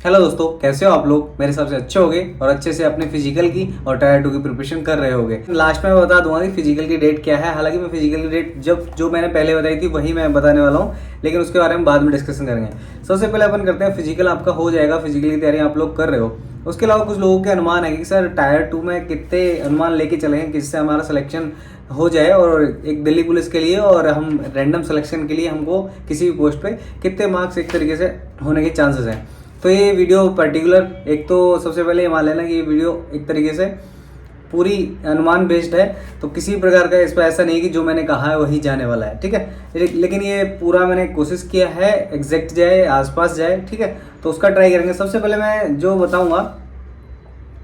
Hello दोस्तों, कैसे हो आप लोग। मेरे हिसाब से अच्छे होगे और अच्छे से अपने फिजिकल की और टायर 2 की प्रिपरेशन कर रहे होगे। लास्ट में मैं बता दूंगा कि फिजिकल की डेट क्या है। हालांकि मैं फिजिकल की डेट जो मैंने पहले बताई थी वही मैं बताने वाला हूँ, लेकिन उसके बारे में बाद में डिस्कशन करेंगे। सबसे पहले अपन करते हैं, फिजिकल आपका हो जाएगा, फिजिकल की तैयारी आप लोग कर रहे हो। उसके अलावा कुछ लोगों के अनुमान है कि सर टायर 2 में कितने अनुमान लेके चले हैं जिससे हमारा सिलेक्शन हो जाए, और एक दिल्ली पुलिस के लिए और हम रैंडम सिलेक्शन के लिए हमको किसी भी पोस्ट पे कितने मार्क्स एक तरीके से होने के चांसेस हैं। तो ये वीडियो पर्टिकुलर, एक तो सबसे पहले ये मान लेना कि ये वीडियो एक तरीके से पूरी अनुमान बेस्ड है, तो किसी प्रकार का इस पर ऐसा नहीं कि जो मैंने कहा है वही जाने वाला है, ठीक है। लेकिन ये पूरा मैंने कोशिश किया है एग्जैक्ट जाए, आसपास जाए, ठीक है। तो उसका ट्राई करेंगे। सबसे पहले मैं जो बताऊंगा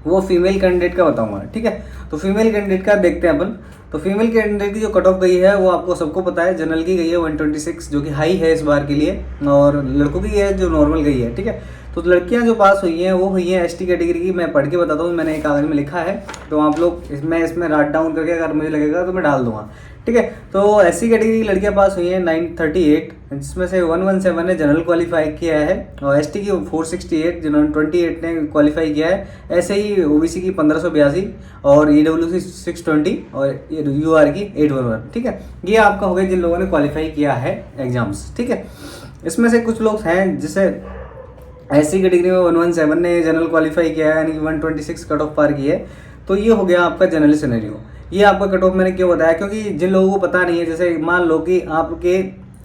वो फीमेल कैंडिडेट का बताऊंगा, ठीक है। तो फीमेल कैंडिडेट का देखते हैं अपन। तो फीमेल कैंडिडेट की जो कट ऑफ गई है वो आपको सबको पता है, जनरल की गई है 126, जो कि हाई है इस बार के लिए, और लड़कों की है जो नॉर्मल गई है, ठीक है। तो लड़कियां जो पास हुई हैं वो हुई हैं एसटी कैटेगरी की। मैं पढ़ के बताता हूँ, मैंने एक कागज में लिखा है, तो आप लोग इसमें राइट डाउन करके अगर मुझे लगेगा तो मैं डाल दूंगा, ठीक है। तो एससी कैटेगरी की लड़कियां पास हुई हैं 938, जिसमें से 117 ने जनरल क्वालिफाई किया है, और एसटी की 468, जिन्होंने 28 ने क्वालिफाई किया है। ऐसे ही ओबीसी की 1582 और ईडब्ल्यूसी 620 और यूआर की 811, ठीक है। ये आपका हो गया जिन लोगों ने क्वालिफाई किया है एग्जाम्स, ठीक है। इसमें से कुछ लोग हैं जिसे एससी कैटेगरी में 117 ने जनरल क्वालिफाई किया है, यानी कि 126 कट ऑफ पार की है। तो ये हो गया आपका जनरल सिनेरियो। ये आपका कट ऑफ मैंने क्यों बताया, क्योंकि जिन लोगों को पता नहीं है, जैसे मान लो कि आपके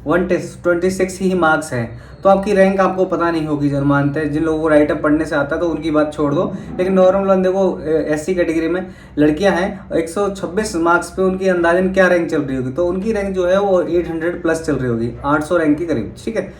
126 ही मार्क्स हैं, तो आपकी रैंक आपको पता नहीं होगी। जो मानते हैं जिन लोगों को राइटअप पढ़ने से आता है तो उनकी बात छोड़ दो, लेकिन नॉर्मल बंदे को एससी कैटेगरी में लड़कियां हैं 126 मार्क्स पे उनकी अंदाजन क्या रैंक चल रही होगी, तो उनकी रैंक जो है वो 800 प्लस चल रही होगी, 800 रैंक के करीब, ठीक है।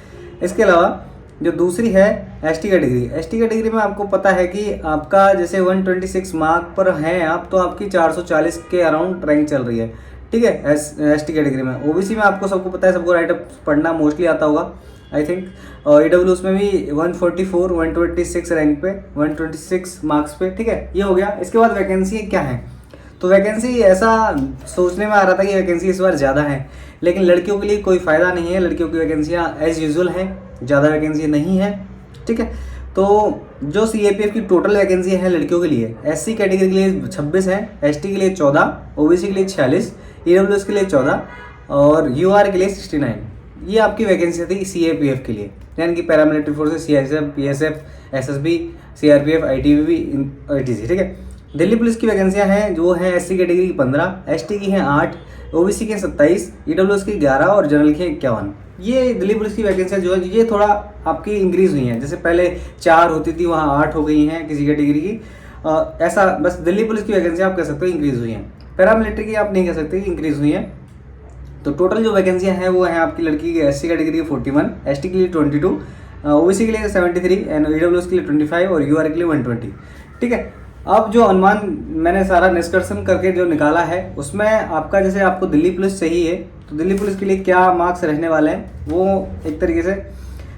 इसके अलावा जो दूसरी है एसटी कैटेगरी में आपको पता है कि आपका जैसे 126 मार्क पर हैं आप, तो आपकी 440 के अराउंड रैंक चल रही है, ठीक है, एसटी कैटेगरी में। ओबीसी में आपको सबको पता है, सबको राइटअप पढ़ना मोस्टली आता होगा आई थिंक। और ईडब्ल्यूएस में भी 144 126 रैंक पे, 126 मार्क्स पे, ठीक है। ये हो गया। इसके बाद वैकेंसी क्या है, तो वैकेंसी ऐसा सोचने में आ रहा था कि वैकेंसी इस बार ज़्यादा है, लेकिन लड़कियों के लिए कोई फ़ायदा नहीं है। लड़कियों की वैकेंसियाँ एज यूजुअल हैं, ज़्यादा वैकेंसी नहीं है, ठीक है। तो जो सीएपीएफ की टोटल वैकेंसी है लड़कियों के लिए, एससी कैटेगरी के लिए 26 है, एसटी के लिए 14, ओबीसी के लिए 46, ईडब्ल्यूएस के लिए 14 और यूआर के लिए 69। ये आपकी वैकेंसी थी सीएपीएफ के लिए, यानी कि paramilitary forces, CISF, PSF, SSB, CRPF, ITBP, ITC, ठीक है। दिल्ली पुलिस की वैकेंसियां हैं जो हैं एससी कैटेगरी की 15, एसटी की हैं 8, ओबीसी के 27, ईडब्ल्यूएस की 11 और जनरल की 51। ये दिल्ली पुलिस की वैकेंसियां जो है ये थोड़ा आपकी इंक्रीज हुई हैं, जैसे पहले 4 होती थी वहाँ 8 हो गई हैं किसी कैटेगरी की। ऐसा बस दिल्ली पुलिस की वैकेंसियां आप कह सकते हो इंक्रीज हुई हैं। पैरामिलिट्री की आप नहीं कह सकते इंक्रीज हुई हैं। तो टोटल जो वैकेंसियां हैं वो हैं आपकी लड़की की एससी कैटेगरी की 41, एसटी के लिए 22, ओबीसी के लिए 73 एंड ईडब्ल्यूएस के लिए 25 और यूआर के लिए 120, ठीक है। अब जो अनुमान मैंने सारा निष्कर्षण करके जो निकाला है उसमें आपका, जैसे आपको दिल्ली पुलिस चाहिए तो दिल्ली पुलिस के लिए क्या मार्क्स रहने वाले हैं वो एक तरीके से,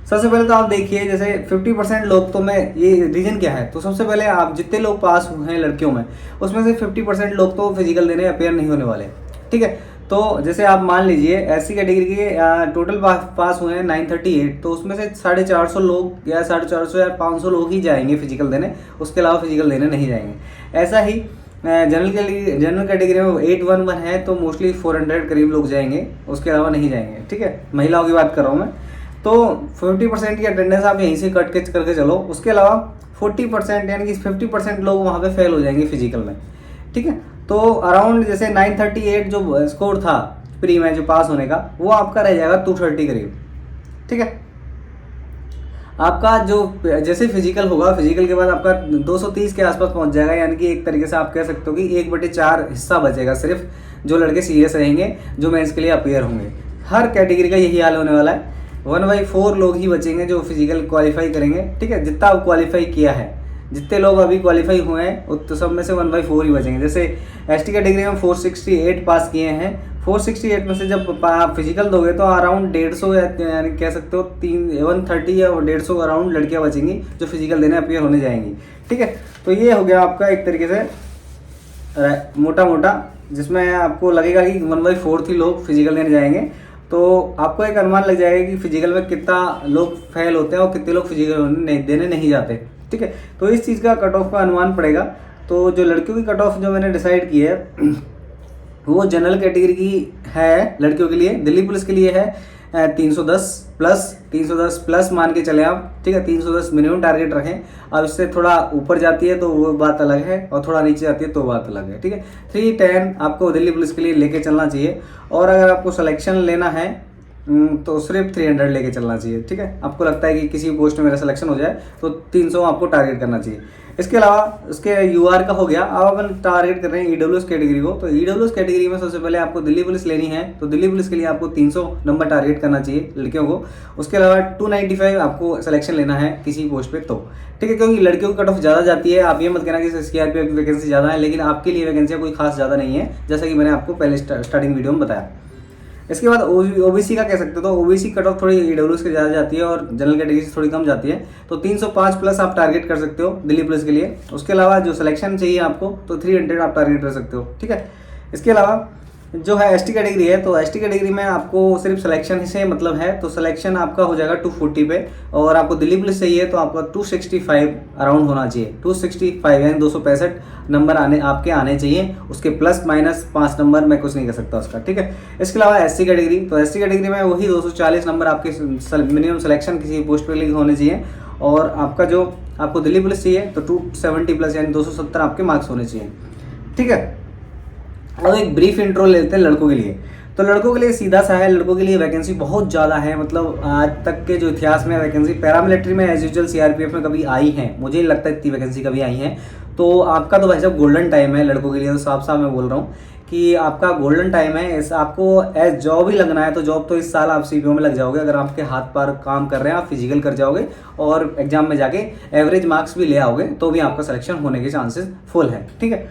सबसे पहले तो आप देखिए जैसे 50% लोग, तो मैं ये रीजन क्या है, तो सबसे पहले आप जितने लोग पास हुए हैं लड़कियों में उसमें से 50% लोग तो फिजिकल देने अपेयर नहीं होने वाले, ठीक है। तो जैसे आप मान लीजिए एससी कैटेगरी के टोटल पास हुए हैं 938, तो उसमें से 450 लोग या 450 या 500 लोग ही जाएंगे फिजिकल देने, उसके अलावा फिजिकल देने नहीं जाएंगे। ऐसा ही जनरल कैटेगरी में 811 है तो मोस्टली 400 करीब लोग जाएंगे, उसके अलावा नहीं जाएंगे, ठीक है। महिलाओं की बात कर रहा हूँ मैं। तो 50% की अटेंडेंस आप यहीं से कट के करके चलो, उसके अलावा 40% यानी कि 50% लोग वहाँ पे फेल हो जाएंगे फिजिकल में, ठीक है। तो अराउंड जैसे 938 जो स्कोर था प्री में जो पास होने का, वो आपका रह जाएगा 230 करीब, ठीक है। आपका जो जैसे फिजिकल होगा, फिजिकल के बाद आपका 230 के आसपास पहुंच जाएगा, यानी कि एक तरीके से आप कह सकते हो कि 1/4 हिस्सा बचेगा सिर्फ, जो लड़के सीरियस रहेंगे, जो मेंस के लिए अपेयर होंगे। हर कैटेगरी का यही हाल होने वाला है। 1/4 लोग ही बचेंगे जो फिजिकल क्वालिफाई करेंगे, ठीक है। जितना आप क्वालिफाई किया है, जितने लोग अभी क्वालिफाई हुए हैं तो सब में से 1/4 ही बचेंगे। जैसे एसटी कैटेगरी में 468 पास किए हैं, 468 में से जब आप फिजिकल दोगे तो अराउंड 150 यानी कह सकते हो 130 या 150 अराउंड लड़कियां बचेंगी जो फिजिकल देने अपियर होने जाएंगी, ठीक है। तो ये हो गया आपका एक तरीके से मोटा मोटा, जिसमें आपको लगेगा कि 1/4 ही लोग फिजिकल देने जाएंगे तो आपको एक अनुमान लग जाएगा कि फिजिकल में कितना लोग फेल होते हैं और कितने लोग फिजिकल देने नहीं जाते। ठीक है, तो इस चीज़ का कट ऑफ का अनुमान पड़ेगा। तो जो लड़कियों की कट ऑफ जो मैंने डिसाइड की है वो जनरल कैटेगरी की है लड़कियों के लिए, दिल्ली पुलिस के लिए है 310 प्लस मान के चले आप। ठीक है, 310 मिनिमम टारगेट रखें। अब इससे थोड़ा ऊपर जाती है तो वो बात अलग है, और थोड़ा नीचे जाती है तो बात अलग है। ठीक है, 310 आपको दिल्ली पुलिस के लिए लेके चलना चाहिए। और अगर आपको सिलेक्शन लेना है तो सिर्फ 300 लेके चलना चाहिए। ठीक है, आपको लगता है कि किसी पोस्ट में मेरा सिलेक्शन हो जाए तो 300 आपको टारगेट करना चाहिए। इसके अलावा उसके यूआर का हो गया। अब अपन टारगेट कर रहे हैं ईडब्ल्यूएस कैटेगरी को। तो ईडब्ल्यूएस कैटेगरी में सबसे पहले आपको दिल्ली पुलिस लेनी है, तो दिल्ली पुलिस के लिए आपको 300 नंबर टारगेट करना चाहिए लड़कियों को। उसके अलावा 295 आपको सिलेक्शन लेना है किसी पोस्ट पे। तो ठीक है, क्योंकि लड़कियों की कट ऑफ ज़्यादा जाती है। आप ये मत कहना कि सीआरपीएफ की वैकेंसी ज़्यादा है, लेकिन आपके लिए वैकेंसियाँ कोई खास ज़्यादा नहीं है, जैसा कि मैंने आपको पहले स्टार्टिंग वीडियो में बताया। इसके बाद ओबीसी का कह सकते हो, तो ओबीसी कट ऑफ थोड़ी ईडब्ल्यूएस की ज़्यादा जाती है और जनरल कैटेगरी से थोड़ी कम जाती है। तो 305 प्लस आप टारगेट कर सकते हो दिल्ली पुलिस के लिए। उसके अलावा जो सिलेक्शन चाहिए आपको तो 300 आप टारगेट कर सकते हो। ठीक है, इसके अलावा जो है एसटी कैटेगरी है, तो एसटी कैटेगरी में आपको सिर्फ सिलेक्शन से मतलब है, तो सिलेक्शन आपका हो जाएगा 240 पे। और आपको दिल्ली पुलिस चाहिए तो आपका 265 अराउंड होना चाहिए। 265 यानी 265 नंबर आपके आने चाहिए। उसके प्लस माइनस 5 नंबर मैं कुछ नहीं कर सकता उसका। ठीक है, इसके अलावा एससी कैटेगरी, तो एससी कैटेगरी में वही 240 नंबर आपके मिनिमम सिलेक्शन किसी पोस्ट पे लिए होने चाहिए। और आपका जो आपको दिल्ली पुलिस चाहिए तो 270 प्लस यानी 270 आपके मार्क्स होने चाहिए। ठीक है, अब एक ब्रीफ इंट्रो लेते हैं लड़कों के लिए। तो लड़कों के लिए सीधा सा है, लड़कों के लिए वैकेंसी बहुत ज़्यादा है। मतलब आज तक के जो इतिहास में वैकेंसी पैरामिलिट्री में एज यूजुअल सीआरपीएफ में कभी आई है, मुझे नहीं लगता इतनी वैकेंसी कभी आई है। तो आपका तो भाई साहब गोल्डन टाइम है लड़कों के लिए। तो साफ साफ मैं बोल रहा हूँ कि आपका गोल्डन टाइम है। इस आपको एज जॉब ही लगना है तो जॉब तो इस साल आप सीपीओ में लग जाओगे, अगर आपके हाथ पार काम कर रहे हैं, आप फिजिकल कर जाओगे और एग्जाम में जाके एवरेज मार्क्स भी ले आओगे तो भी आपका सिलेक्शन होने के चांसेस फुल है। ठीक है,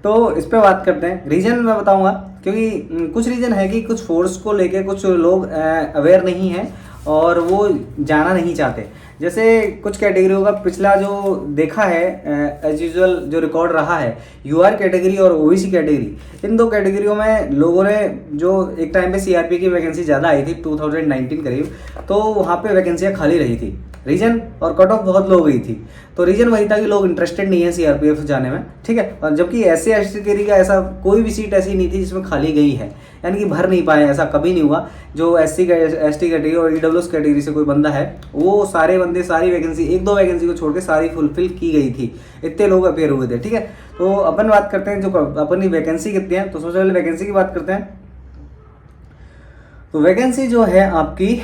तो इस पे बात करते हैं। रीजन मैं बताऊंगा, क्योंकि कुछ रीजन है कि कुछ फोर्स को लेके कुछ लोग अवेयर नहीं हैं और वो जाना नहीं चाहते। जैसे कुछ कैटेगरियों का पिछला जो देखा है एज यूजुअल जो रिकॉर्ड रहा है, यूआर कैटेगरी और ओबीसी कैटेगरी, इन दो कैटेगरियों में लोगों ने जो एक टाइम पे सीआरपी की वैकेंसी ज़्यादा आई थी 2019 करीब, तो वहाँ पे वैकेंसियाँ खाली रही थी। रीजन और कट ऑफ बहुत लो गई थी। तो रीजन वही था कि लोग इंटरेस्टेड नहीं है सीआरपीएफ जाने में। ठीक है, और जबकि एससी एसटी कैटेगरी का ऐसा कोई भी सीट ऐसी नहीं थी जिसमें खाली गई है, यानी कि भर नहीं पाए, ऐसा कभी नहीं हुआ। जो एससी एसटी कैटेगरी और ईडब्ल्यूएस कैटेगरी से कोई बंदा है, वो सारे बंदे सारी वैकेंसी, एक दो वैकेंसी को छोड़ के सारी फुलफिल की गई थी। इतने लोग अपेयर हुए थे। ठीक है, तो अपन बात करते हैं जो अपनी वैकेंसी कितनी है। तो सबसे पहले वैकेंसी की बात करते हैं। तो वैकेंसी जो है आपकी,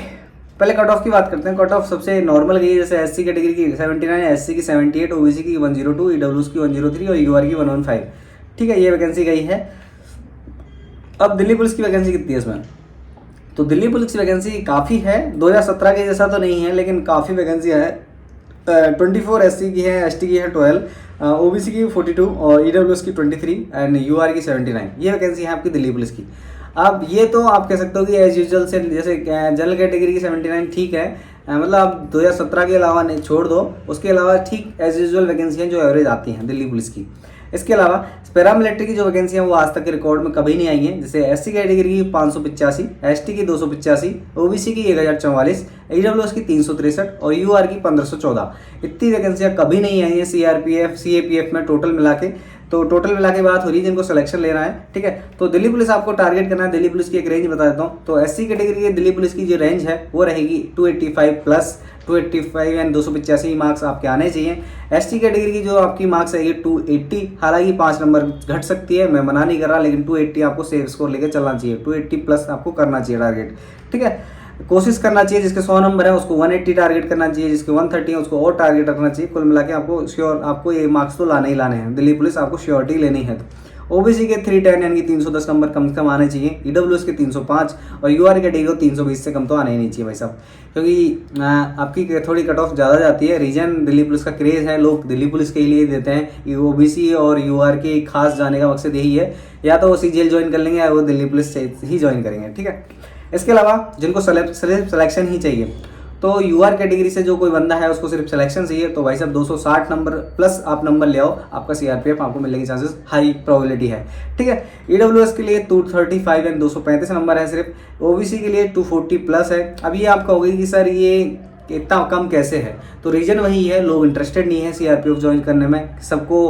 पहले कट ऑफ की बात करते हैं। कट ऑफ सबसे नॉर्मल गई है, जैसे एससी कैटेगरी की 79, एससी की 78, ओबीसी की 102, ईडब्ल्यूएस की 103 और यूआर की 115। ठीक है, ये वैकेंसी गई है। अब दिल्ली पुलिस की वैकेंसी कितनी है इसमें? तो दिल्ली पुलिस की वैकेंसी काफ़ी है, 2017 के जैसा तो नहीं है लेकिन काफ़ी वैकेंसी है। 24 एससी की है, एसटी की है 12, ओबीसी की 42 और ईडब्ल्यूएस की 23 एंड यूआर की 79। ये वैकेंसी है आपकी दिल्ली पुलिस की। अब ये तो आप कह सकते हो कि एज यूजुअल से, जैसे जनरल कैटेगरी की 79 ठीक है, मतलब आप 2017 के अलावा नहीं छोड़ दो, उसके अलावा ठीक एज यूजुअल वैकेंसियाँ जो एवरेज आती हैं दिल्ली पुलिस की। इसके अलावा पैरामिलिट्री की जो वैकेंसियाँ वो आज तक के रिकॉर्ड में कभी नहीं आई हैं। जैसे एससी कैटेगरी की 585, एसटी की 285, ओबीसी की 1044, ईडब्ल्यूएस की 363 और यूआर की 1514। इतनी वैकेंसियाँ कभी नहीं आई हैं सीआरपीएफ सीएपीएफ में टोटल मिला के। तो टोटल मिला के बात हो रही है जिनको सिलेक्शन लेना है। ठीक है, तो दिल्ली पुलिस आपको टारगेट करना है। दिल्ली पुलिस की एक रेंज बता देता हूँ। तो एससी कैटेगरी की दिल्ली पुलिस की जो रेंज है वो रहेगी 285 प्लस, 285 यानी 285 मार्क्स आपके आने चाहिए। एसटी कैटेगरी की जो आपकी मार्क्स आएगी 280, हालांकि 5 नंबर घट सकती है, मैं मना नहीं कर रहा, लेकिन 280 आपको सेफ स्कोर लेकर चलना चाहिए। 280 प्लस आपको करना चाहिए टारगेट। ठीक है, कोशिश करना चाहिए जिसके 100 नंबर है उसको 180 टारगेट करना चाहिए, जिसके 130 है उसको और टारगेट रखना चाहिए। कुल मिला के आपको श्योर आपको ये मार्क्स तो लाने ही लाने हैं। दिल्ली पुलिस आपको श्योरिटी लेनी है। तो ओबीसी के 310 यानी कि 310 नंबर कम से कम आने चाहिए, ईडब्ल्यूएस के 305 और यूआर कैटेगरी को 320 से कम तो आने ही नहीं चाहिए भाई साहब, क्योंकि आपकी थोड़ी कट ऑफ ज़्यादा जाती है। रीजन दिल्ली पुलिस का क्रेज़ है, लोग दिल्ली पुलिस के लिए देते हैं। ओबीसी और यूआर के खास जाने का मकसद यही है, या तो वो सीजीएल ज्वाइन कर लेंगे या वो दिल्ली पुलिस से ही ज्वाइन करेंगे। ठीक है, इसके अलावा जिनको सिलेक्शन ही चाहिए तो यूआर कैटेगरी से जो कोई बंदा है उसको सिर्फ सिलेक्शन चाहिए, तो भाई साहब 260 नंबर प्लस आप नंबर ले आओ, आपका सीआरपीएफ आपको मिलने की चांसेस हाई प्रोबेबिलिटी है। ठीक है, ईडब्ल्यूएस के लिए 235 एंड 235 नंबर है सिर्फ, ओबीसी के लिए 240 प्लस है। अब ये आप कहोगे कि सर ये इतना कम कैसे है, तो रीजन वही है, लोग इंटरेस्टेड नहीं है सीआरपीएफ ज्वाइन करने में। सबको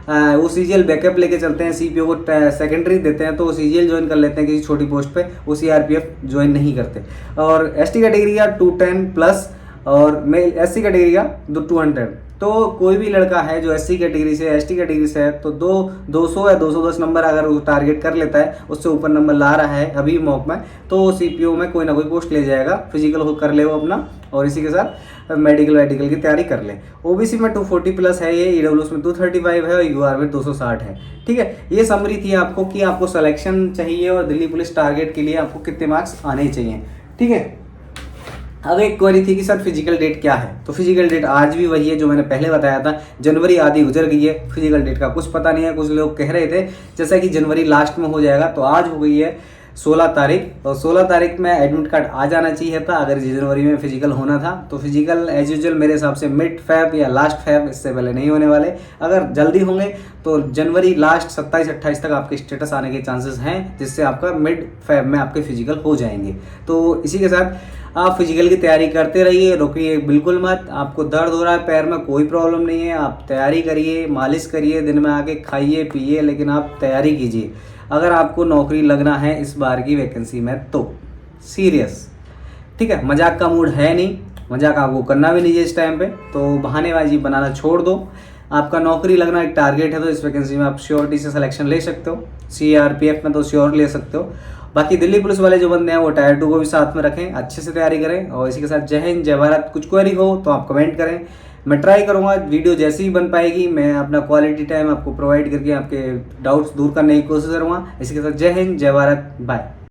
वो सीजीएल बैकअप लेके चलते हैं, सीपीओ को सेकेंडरी देते हैं, तो वो सीजीएल ज्वाइन कर लेते हैं किसी छोटी पोस्ट पे, वो सीआरपीएफ ज्वाइन नहीं करते। और एसटी कैटेगरी का 210 प्लस और मेल एससी कैटेगरी का 200। तो कोई भी लड़का है जो एससी कैटेगरी से एसटी कैटेगरी से है, तो 200 या 210 नंबर अगर वो टारगेट कर लेता है, उससे ऊपर नंबर ला रहा है अभी मॉक में, तो सीपीओ में कोई ना कोई पोस्ट ले जाएगा। फिजिकल कर ले वो अपना, और इसी के साथ मेडिकल की तैयारी कर ले। ओबीसी में 240 प्लस है ये, ईडब्ल्यूएस में 235 है और यूआर में 260 है। ठीक है, ये समरी थी आपको कि आपको सिलेक्शन चाहिए और दिल्ली पुलिस टारगेट के लिए आपको कितने मार्क्स आने चाहिए। ठीक है, अब एक क्वेरी थी कि सर फिजिकल डेट क्या है, तो फिजिकल डेट आज भी वही है जो मैंने पहले बताया था। जनवरी आधी गुजर गई है, फिजिकल डेट का कुछ पता नहीं है। कुछ लोग कह रहे थे जैसा कि जनवरी लास्ट में हो जाएगा, तो आज हो गई है 16 तारीख, और 16 तारीख में एडमिट कार्ड आ जाना चाहिए था अगर जनवरी में फिजिकल होना था। तो फिजिकल एज यूजुअल मेरे हिसाब से मिड फैब या लास्ट फैब, इससे पहले नहीं होने वाले। अगर जल्दी होंगे तो जनवरी लास्ट 27-28 तक आपके स्टेटस आने के चांसेस हैं, जिससे आपका मिड फैब में आपके फिजिकल हो जाएंगे। तो इसी के साथ आप फिजिकल की तैयारी करते रहिए, रुकिए बिल्कुल मत। आपको दर्द हो रहा है पैर में, कोई प्रॉब्लम नहीं है, आप तैयारी करिए, मालिश करिए, दिन में आके खाइए पिए, लेकिन आप तैयारी कीजिए। अगर आपको नौकरी लगना है इस बार की वैकेंसी में तो सीरियस। ठीक है, मजाक का मूड है नहीं, मजाक आपको करना भी नहीं है इस टाइम पे, तो बहानेबाजी बनाना छोड़ दो। आपका नौकरी लगना एक टारगेट है, तो इस वैकेंसी में आप श्योरिटी से सिलेक्शन ले सकते हो। सीआरपीएफ में तो श्योर ले सकते हो। बाकी दिल्ली पुलिस वाले जो बंदे हैं वो टायर 2 को भी साथ में रखें, अच्छे से तैयारी करें। और इसी के साथ जय हिंद जय भारत। कुछ क्वेरी हो तो आप कमेंट करें, मैं ट्राई करूंगा वीडियो जैसी ही बन पाएगी मैं अपना क्वालिटी टाइम आपको प्रोवाइड करके आपके डाउट्स दूर करने की कोशिश करूंगा। इसी के साथ जय हिंद जय भारत, बाय।